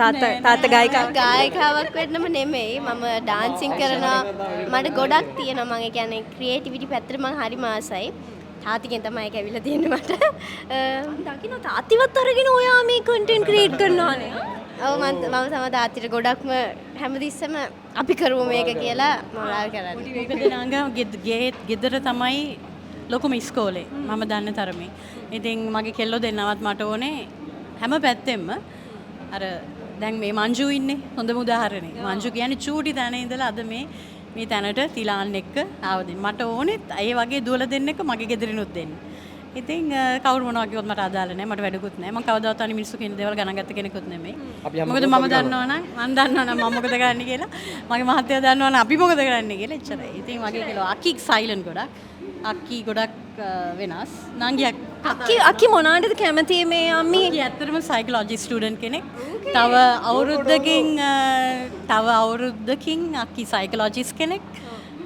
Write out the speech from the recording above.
තාත්තා ගායිකාවක් වෙන්නම නෙමෙයි මම ඩාන්සින් කරනවා මට ගොඩක් තියෙනවා මම ඒ කියන්නේ ක්‍රියේටිවිටි පැත්තට මම හරිම ආසයි තාත්තිගෙන් තමයි ඒක ඇවිල්ලා තියෙන්නේ මට දකින්න තාත්තිවත් අරගෙන ඔයා මේ කන්ටෙන්ට් ක්‍රියේට් කරනවානේ ඔව් මම තම තාත්තිට ගොඩක්ම හැමතිස්සෙම අපි කරමු මේක කියලා මොරාල් කරන්නේ මොකද නාංගා ගෙදර තමයි ලොකුම ඉස්කෝලේ මම දන්න තරමේ ඉතින් මගේ කෙල්ලෝ දෙන්නවත් මට ඕනේ හැම පැත්තෙම අර දැන් මේ මංජු ඉන්නේ හොඳම උදාහරණේ. මංජු කියන්නේ චූටි තැන ඉඳලා අද මේ තැනට තිලාන් එක්ක ආවදින්. මට ඕනෙත් ඒ වගේ දුවලා දෙන්න එක මගේ ගෙදරිනුත් දෙන්න. ඉතින් කවුරු මොනවා කිව්වොත් මට අදාළ නැහැ. මට වැඩකුත් නැහැ. මම කවදාවත් අනිත් මිනිස්සු කියන දේවල් ගණන් ගත්ත කෙනෙකුත් නෙමෙයි. මොකද මම දන්නවනම් මම මොකද කරන්නේ කියලා. මගේ මහත්තයා දන්නවනම් අපි මොකද කරන්නේ කියලා එච්චරයි. ඉතින් මගේ කියලා අකි සයිලන්ට් ගොඩක්. අක්කි ගොඩක් වෙනස්. නංගියක් අක්කි මොනවටද කැමති මේ අම්මි? ඇත්තටම සයිකොලොජි ස්ටුඩන්ට් කෙනෙක්. තව අවුරුද්දකින් අක්කි සයිකොලොජිස්ට් කෙනෙක්.